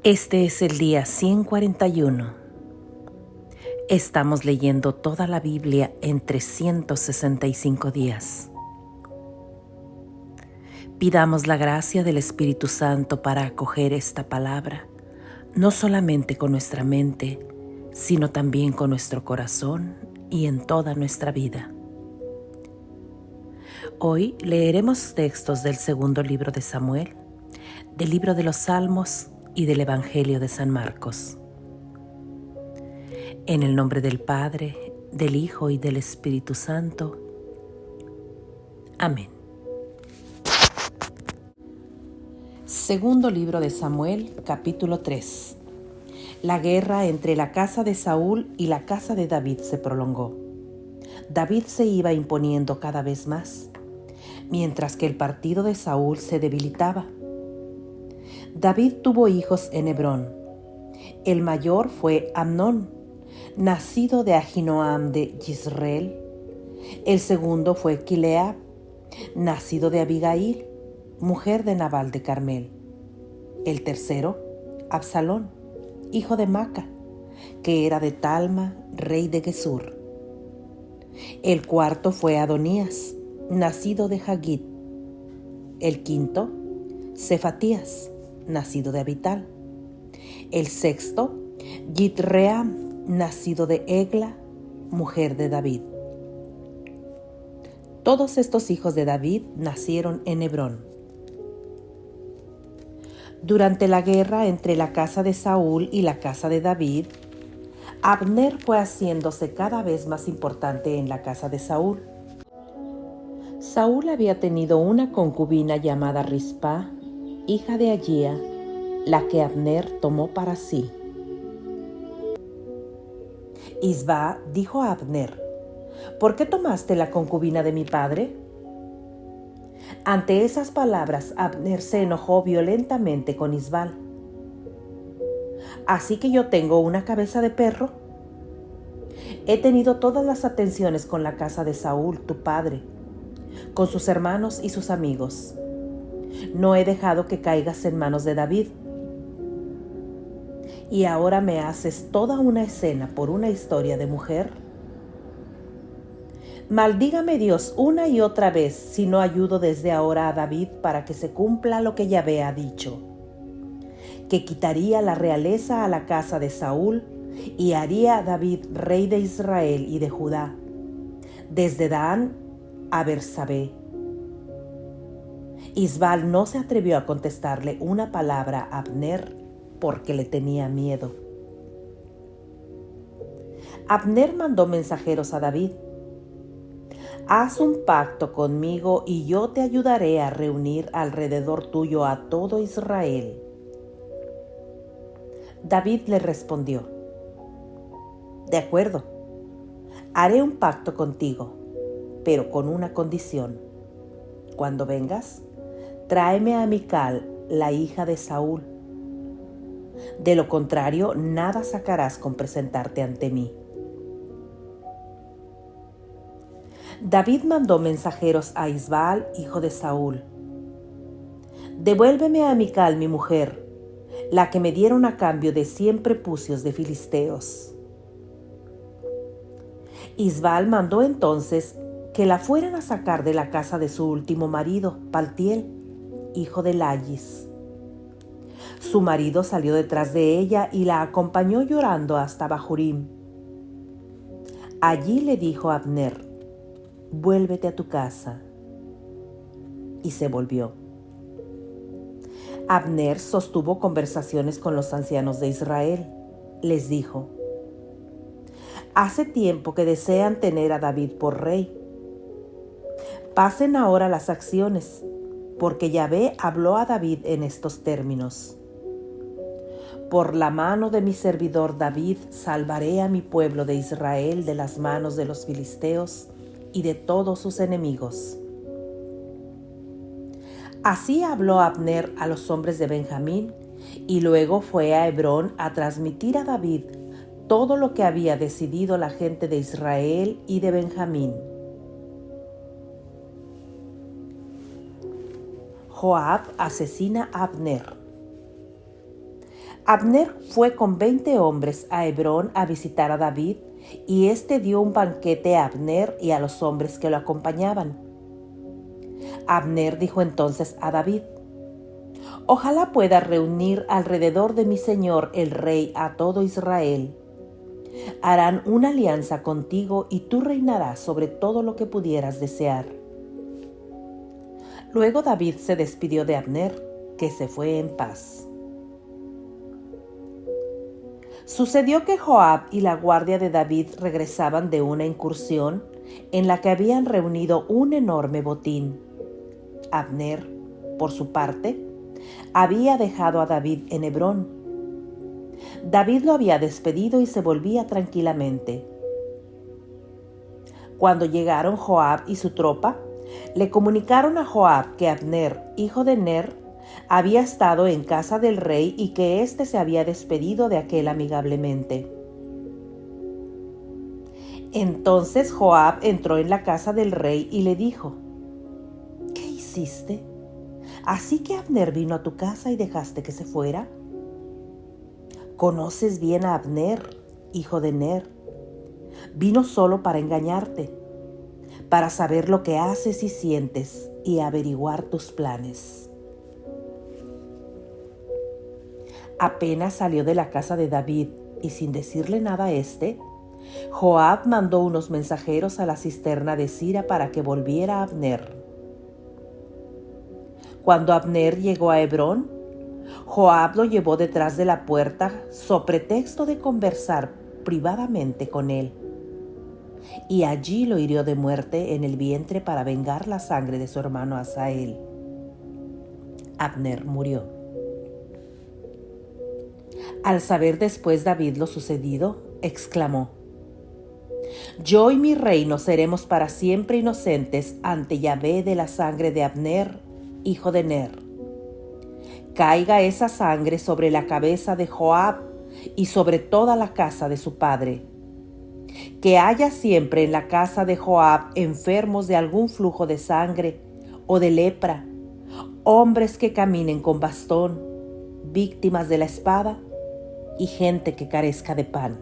Este es el día 141. Estamos leyendo toda la Biblia en 365 días. Pidamos la gracia del Espíritu Santo para acoger esta palabra, no solamente con nuestra mente, sino también con nuestro corazón y en toda nuestra vida. Hoy leeremos textos del segundo libro de Samuel, del libro de los Salmos y del Evangelio de San Marcos. En el nombre del Padre, del Hijo y del Espíritu Santo. Amén. Segundo libro de Samuel, capítulo 3. La guerra entre la casa de Saúl y la casa de David se prolongó. David se iba imponiendo cada vez más, mientras que el partido de Saúl se debilitaba. David tuvo hijos en Hebrón. El mayor fue Amnón, nacido de Ahinoam de Jezreel. El segundo fue Quileab, nacido de Abigail, mujer de Nabal de Carmel. El tercero, Absalón, hijo de Maca, que era de Talma, rey de Gesur. El cuarto fue Adonías, nacido de Hagit. El quinto, Cefatías, nacido de Abital. El sexto, Yitream, nacido de Egla, mujer de David. Todos estos hijos de David nacieron en Hebrón. Durante la guerra entre la casa de Saúl y la casa de David, Abner fue haciéndose cada vez más importante en la casa de Saúl. Saúl había tenido una concubina llamada Rispa, hija de Agía, la que Abner tomó para sí. Isba dijo a Abner: ¿por qué tomaste la concubina de mi padre? Ante esas palabras, Abner se enojó violentamente con Isbal. ¿Así que yo tengo una cabeza de perro? He tenido todas las atenciones con la casa de Saúl, tu padre, con sus hermanos y sus amigos. No he dejado que caigas en manos de David. ¿Y ahora me haces toda una escena por una historia de mujer? Maldígame Dios una y otra vez si no ayudo desde ahora a David para que se cumpla lo que Yahvé ha dicho, que quitaría la realeza a la casa de Saúl y haría a David rey de Israel y de Judá, desde Dan a Bersabé. Isbal no se atrevió a contestarle una palabra a Abner porque le tenía miedo. Abner mandó mensajeros a David: haz un pacto conmigo y yo te ayudaré a reunir alrededor tuyo a todo Israel. David le respondió: de acuerdo, haré un pacto contigo, pero con una condición. Cuando vengas, tráeme a Mical, la hija de Saúl. De lo contrario, nada sacarás con presentarte ante mí. David mandó mensajeros a Isbal, hijo de Saúl: devuélveme a Mical, mi mujer, la que me dieron a cambio de 100 prepucios de filisteos. Isbal mandó entonces que la fueran a sacar de la casa de su último marido, Paltiel, hijo de Lais. Su marido salió detrás de ella y la acompañó llorando hasta Bahurim. Allí le dijo a Abner: vuélvete a tu casa. Y se volvió. Abner sostuvo conversaciones con los ancianos de Israel. Les dijo: hace tiempo que desean tener a David por rey. Pasen ahora las acciones, porque Yahvé habló a David en estos términos: por la mano de mi servidor David salvaré a mi pueblo de Israel de las manos de los filisteos y de todos sus enemigos. Así habló Abner a los hombres de Benjamín, y luego fue a Hebrón a transmitir a David todo lo que había decidido la gente de Israel y de Benjamín. Joab asesina a Abner. Abner fue con 20 hombres a Hebrón a visitar a David, y éste dio un banquete a Abner y a los hombres que lo acompañaban. Abner dijo entonces a David: «Ojalá pueda reunir alrededor de mi señor el rey a todo Israel. Harán una alianza contigo y tú reinarás sobre todo lo que pudieras desear». Luego David se despidió de Abner, que se fue en paz. Sucedió que Joab y la guardia de David regresaban de una incursión en la que habían reunido un enorme botín. Abner, por su parte, había dejado a David en Hebrón. David lo había despedido y se volvía tranquilamente. Cuando llegaron Joab y su tropa, le comunicaron a Joab que Abner, hijo de Ner, había estado en casa del rey y que éste se había despedido de aquél amigablemente. Entonces Joab entró en la casa del rey y le dijo: «¿Qué hiciste? ¿Así que Abner vino a tu casa y dejaste que se fuera? Conoces bien a Abner, hijo de Ner. Vino solo para engañarte, para saber lo que haces y sientes y averiguar tus planes». Apenas salió de la casa de David y sin decirle nada a éste, Joab mandó unos mensajeros a la cisterna de Sira para que volviera a Abner. Cuando Abner llegó a Hebrón, Joab lo llevó detrás de la puerta so pretexto de conversar privadamente con él, y allí lo hirió de muerte en el vientre para vengar la sangre de su hermano Asael. Abner murió. Al saber después David lo sucedido, exclamó: «Yo y mi reino seremos para siempre inocentes ante Yahvé de la sangre de Abner, hijo de Ner. Caiga esa sangre sobre la cabeza de Joab y sobre toda la casa de su padre. Que haya siempre en la casa de Joab enfermos de algún flujo de sangre o de lepra, hombres que caminen con bastón, víctimas de la espada y gente que carezca de pan».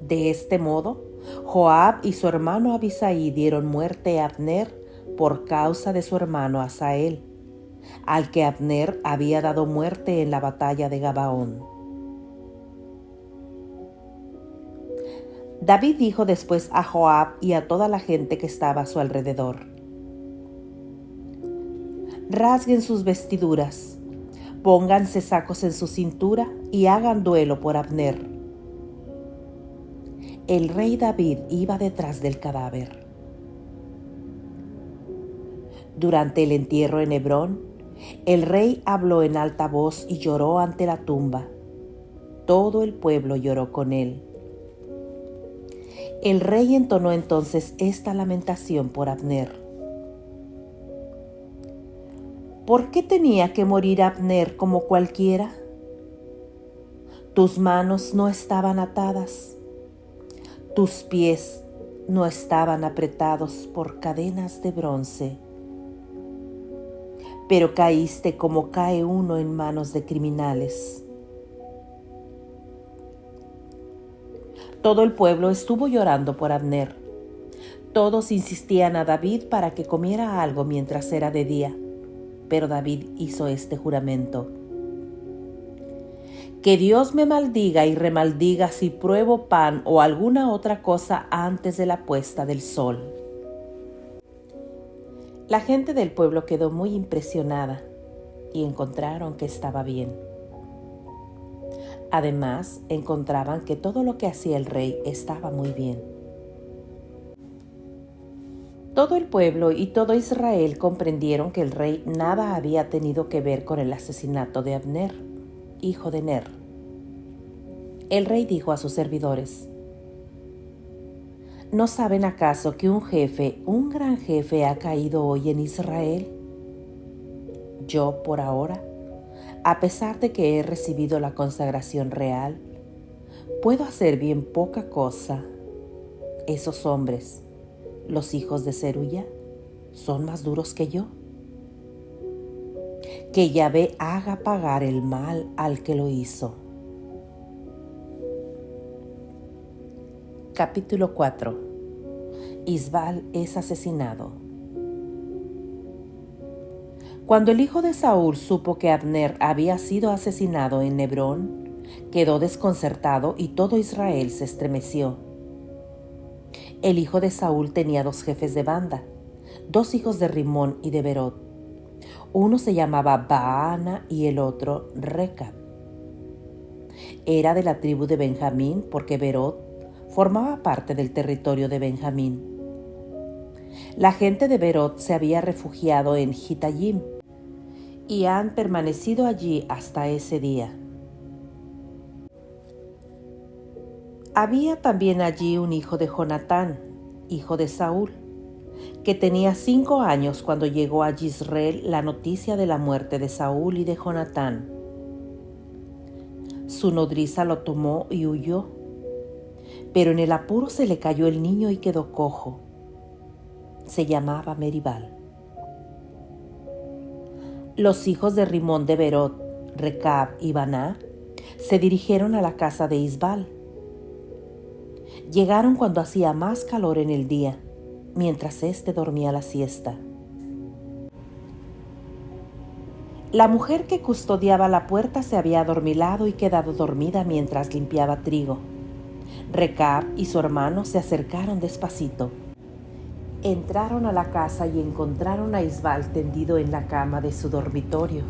De este modo, Joab y su hermano Abisai dieron muerte a Abner por causa de su hermano Asael, al que Abner había dado muerte en la batalla de Gabaón. David dijo después a Joab y a toda la gente que estaba a su alrededor: «Rasguen sus vestiduras, pónganse sacos en su cintura y hagan duelo por Abner». El rey David iba detrás del cadáver. Durante el entierro en Hebrón, el rey habló en alta voz y lloró ante la tumba. Todo el pueblo lloró con él. El rey entonó entonces esta lamentación por Abner: «¿Por qué tenía que morir Abner como cualquiera? Tus manos no estaban atadas, tus pies no estaban apretados por cadenas de bronce, pero caíste como cae uno en manos de criminales». Todo el pueblo estuvo llorando por Abner. Todos insistían a David para que comiera algo mientras era de día, pero David hizo este juramento: «Que Dios me maldiga y remaldiga si pruebo pan o alguna otra cosa antes de la puesta del sol». La gente del pueblo quedó muy impresionada y encontraron que estaba bien. Además, encontraban que todo lo que hacía el rey estaba muy bien. Todo el pueblo y todo Israel comprendieron que el rey nada había tenido que ver con el asesinato de Abner, hijo de Ner. El rey dijo a sus servidores: ¿No saben acaso que un gran jefe ha caído hoy en Israel? Yo, por ahora, a pesar de que he recibido la consagración real, puedo hacer bien poca cosa. Esos hombres, los hijos de Zeruya, son más duros que yo. Que Yahvé haga pagar el mal al que lo hizo. Capítulo 4. Isbal es asesinado. Cuando el hijo de Saúl supo que Abner había sido asesinado en Hebrón, quedó desconcertado y todo Israel se estremeció. El hijo de Saúl tenía 2 jefes de banda, 2 hijos de Rimón y de Berot. Uno se llamaba Baana y el otro Recab. Era de la tribu de Benjamín porque Berot formaba parte del territorio de Benjamín. La gente de Berot se había refugiado en Gittayim y han permanecido allí hasta ese día. Había también allí un hijo de Jonatán, hijo de Saúl, que tenía 5 años cuando llegó a Jezreel la noticia de la muerte de Saúl y de Jonatán. Su nodriza lo tomó y huyó, pero en el apuro se le cayó el niño y quedó cojo. Se llamaba Meribal. Los hijos de Rimón de Berot, Recab y Baná, se dirigieron a la casa de Isbal. Llegaron cuando hacía más calor en el día, mientras éste dormía la siesta. La mujer que custodiaba la puerta se había adormilado y quedado dormida mientras limpiaba trigo. Recab y su hermano se acercaron despacito. Entraron a la casa y encontraron a Isbal tendido en la cama de su dormitorio.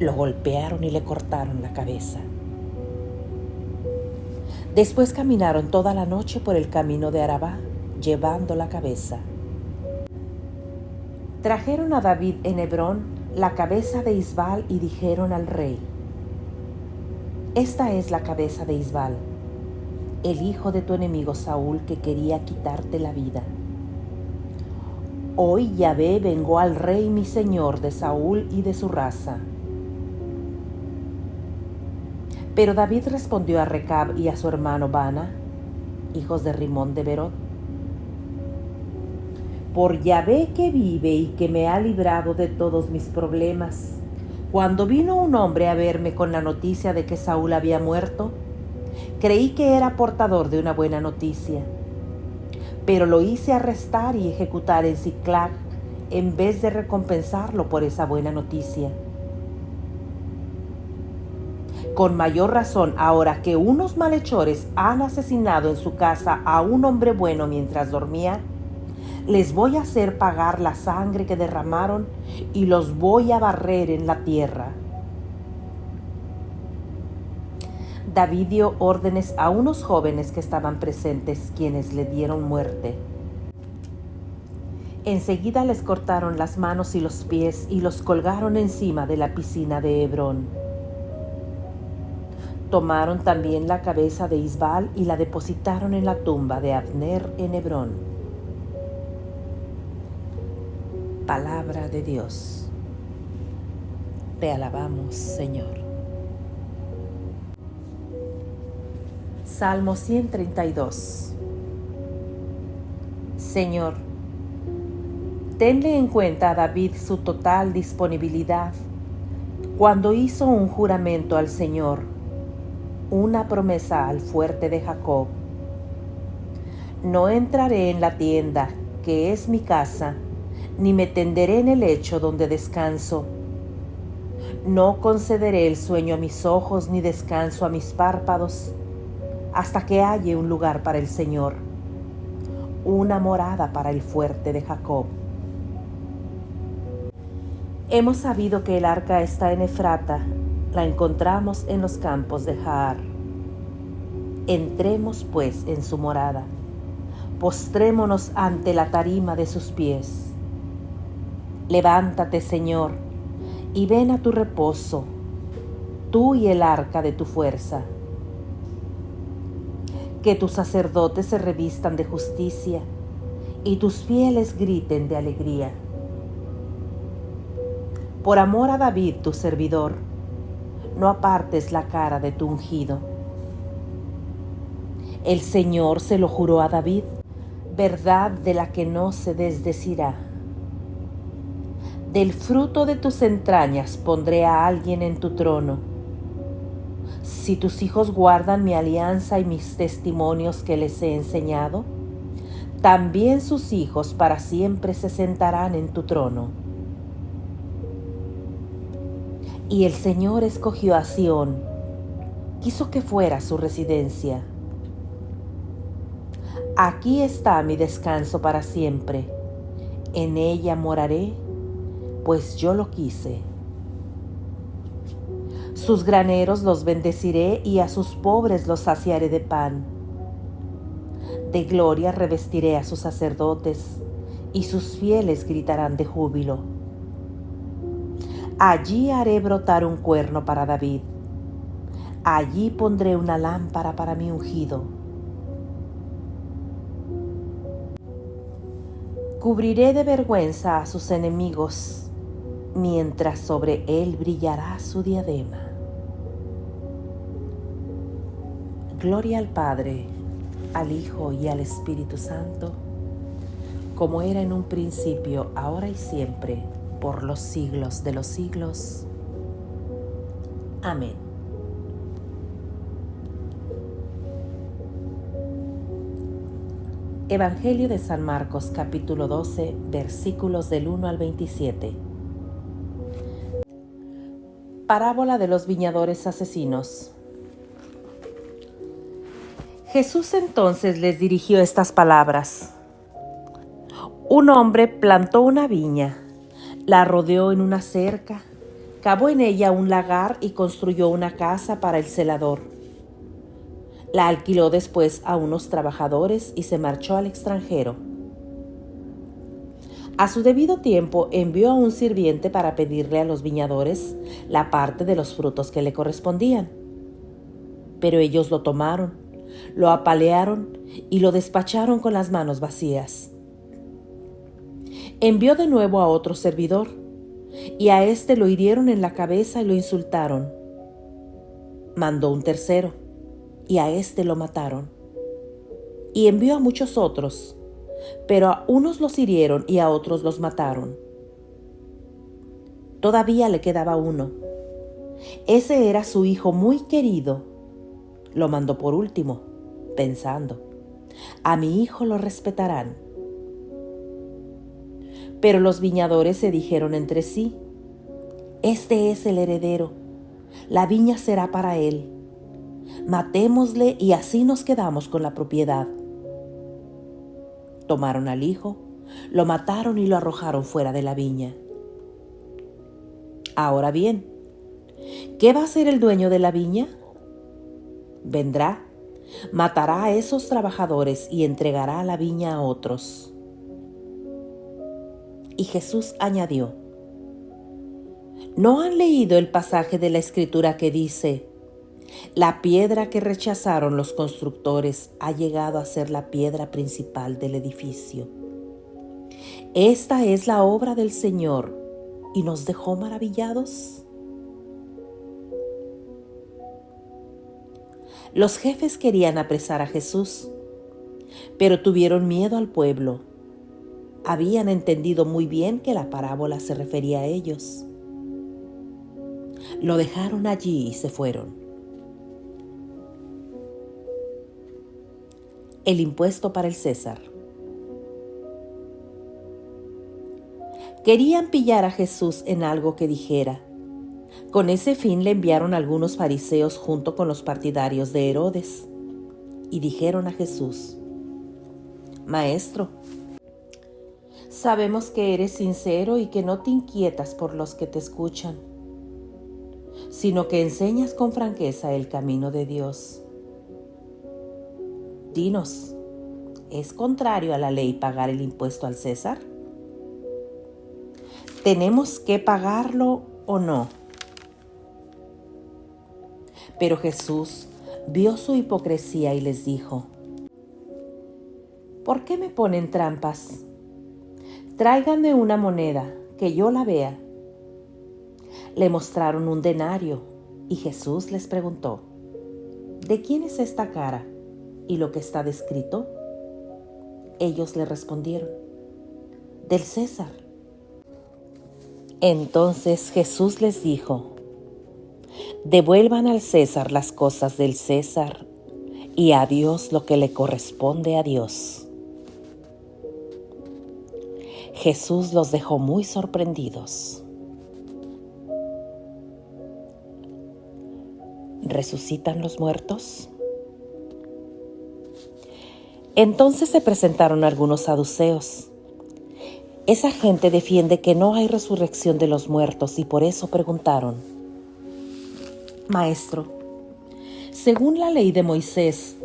Lo golpearon y le cortaron la cabeza. Después caminaron toda la noche por el camino de Arabá, llevando la cabeza. Trajeron a David en Hebrón la cabeza de Isbal y dijeron al rey: Esta es la cabeza de Isbal, el hijo de tu enemigo Saúl, que quería quitarte la vida. Hoy Yahvé vengó al rey mi señor de Saúl y de su raza. Pero David respondió a Recab y a su hermano Baana, hijos de Rimón de Berot: Por Yahvé que vive y que me ha librado de todos mis problemas, cuando vino un hombre a verme con la noticia de que Saúl había muerto, creí que era portador de una buena noticia, pero lo hice arrestar y ejecutar en Siclag en vez de recompensarlo por esa buena noticia. Con mayor razón, ahora que unos malhechores han asesinado en su casa a un hombre bueno mientras dormía, les voy a hacer pagar la sangre que derramaron y los voy a barrer en la tierra. David dio órdenes a unos jóvenes que estaban presentes, quienes le dieron muerte. Enseguida les cortaron las manos y los pies y los colgaron encima de la piscina de Hebrón. Tomaron también la cabeza de Isbal y la depositaron en la tumba de Abner en Hebrón. Palabra de Dios. Te alabamos, Señor. Salmo 132. Señor, tenle en cuenta a David su total disponibilidad cuando hizo un juramento al Señor, una promesa al fuerte de Jacob. No entraré en la tienda, que es mi casa, ni me tenderé en el lecho donde descanso. No concederé el sueño a mis ojos, ni descanso a mis párpados, hasta que halle un lugar para el Señor, una morada para el fuerte de Jacob. Hemos sabido que el arca está en Efrata, la encontramos en los campos de Jaar. Entremos pues en su morada, postrémonos ante la tarima de sus pies. Levántate, Señor, y ven a tu reposo, tú y el arca de tu fuerza. Que tus sacerdotes se revistan de justicia y tus fieles griten de alegría. Por amor a David, tu servidor, no apartes la cara de tu ungido. El Señor se lo juró a David, verdad de la que no se desdecirá. Del fruto de tus entrañas pondré a alguien en tu trono. Si tus hijos guardan mi alianza y mis testimonios que les he enseñado, también sus hijos para siempre se sentarán en tu trono. Y el Señor escogió a Sión, quiso que fuera su residencia. Aquí está mi descanso para siempre, en ella moraré, pues yo lo quise. Sus graneros los bendeciré y a sus pobres los saciaré de pan. De gloria revestiré a sus sacerdotes y sus fieles gritarán de júbilo. Allí haré brotar un cuerno para David. Allí pondré una lámpara para mi ungido. Cubriré de vergüenza a sus enemigos, mientras sobre él brillará su diadema. Gloria al Padre, al Hijo y al Espíritu Santo, como era en un principio, ahora y siempre, por los siglos de los siglos. Amén. Evangelio de San Marcos, capítulo 12, versículos del 1 al 27. Parábola de los viñadores asesinos. Jesús entonces les dirigió estas palabras. Un hombre plantó una viña, la rodeó en una cerca, cavó en ella un lagar y construyó una casa para el celador. La alquiló después a unos trabajadores y se marchó al extranjero. A su debido tiempo envió a un sirviente para pedirle a los viñadores la parte de los frutos que le correspondían. Pero ellos lo tomaron, lo apalearon y lo despacharon con las manos vacías. Envió de nuevo a otro servidor, y a éste lo hirieron en la cabeza y lo insultaron. Mandó un tercero, y a éste lo mataron. Y envió a muchos otros, pero a unos los hirieron y a otros los mataron. Todavía le quedaba uno. Ese era su hijo muy querido. Lo mandó por último, pensando, a mi hijo lo respetarán. Pero los viñadores se dijeron entre sí, este es el heredero, la viña será para él. Matémosle y así nos quedamos con la propiedad. Tomaron al hijo, lo mataron y lo arrojaron fuera de la viña. Ahora bien, ¿qué va a hacer el dueño de la viña? Vendrá, matará a esos trabajadores y entregará la viña a otros. Y Jesús añadió, ¿no han leído el pasaje de la Escritura que dice, la piedra que rechazaron los constructores ha llegado a ser la piedra principal del edificio? Esta es la obra del Señor y nos dejó maravillados. Los jefes querían apresar a Jesús, pero tuvieron miedo al pueblo. Habían entendido muy bien que la parábola se refería a ellos. Lo dejaron allí y se fueron. El impuesto para el César. Querían pillar a Jesús en algo que dijera. Con ese fin le enviaron algunos fariseos junto con los partidarios de Herodes y dijeron a Jesús, Maestro, sabemos que eres sincero y que no te inquietas por los que te escuchan, sino que enseñas con franqueza el camino de Dios. Dinos, ¿es contrario a la ley pagar el impuesto al César? ¿Tenemos que pagarlo o no? Pero Jesús vio su hipocresía y les dijo, ¿por qué me ponen trampas? Tráiganme una moneda, que yo la vea. Le mostraron un denario y Jesús les preguntó, ¿de quién es esta cara y lo que está descrito? Ellos le respondieron, del César. Entonces Jesús les dijo: devuelvan al César las cosas del César y a Dios lo que le corresponde a Dios. Jesús los dejó muy sorprendidos. ¿Resucitan los muertos? Entonces se presentaron algunos saduceos. Esa gente defiende que no hay resurrección de los muertos y por eso preguntaron: Maestro, según la ley de Moisés,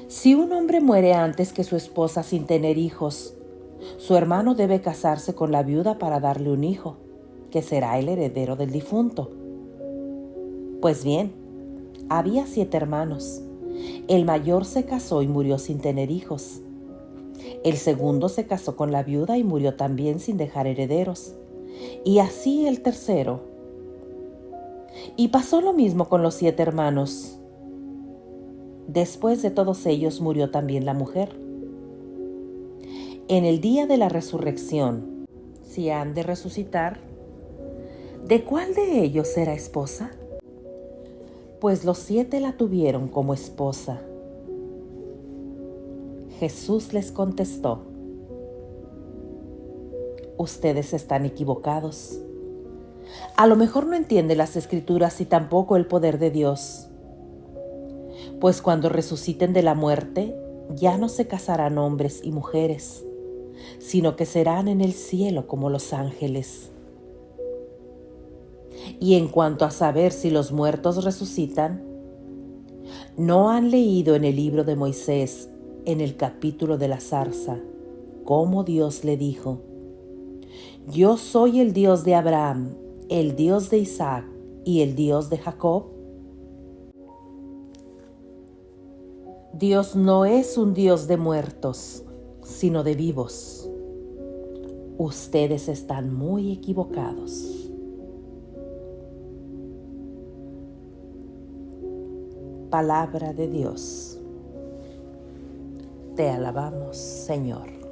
si un hombre muere antes que su esposa sin tener hijos, su hermano debe casarse con la viuda para darle un hijo, que será el heredero del difunto. Pues bien, había 7 hermanos. El mayor se casó y murió sin tener hijos. El segundo se casó con la viuda y murió también sin dejar herederos. Y así el tercero. Y pasó lo mismo con los 7 hermanos. Después de todos ellos murió también la mujer. En el día de la resurrección, si han de resucitar, ¿de cuál de ellos será esposa? Pues los 7 la tuvieron como esposa. Jesús les contestó: ustedes están equivocados. A lo mejor no entienden las Escrituras y tampoco el poder de Dios. Pues cuando resuciten de la muerte, ya no se casarán hombres y mujeres, sino que serán en el cielo como los ángeles. Y en cuanto a saber si los muertos resucitan, ¿no han leído en el libro de Moisés, en el capítulo de la zarza, cómo Dios le dijo: yo soy el Dios de Abraham, el Dios de Isaac y el Dios de Jacob? Dios no es un Dios de muertos, sino de vivos. Ustedes están muy equivocados. Palabra de Dios. Te alabamos, Señor.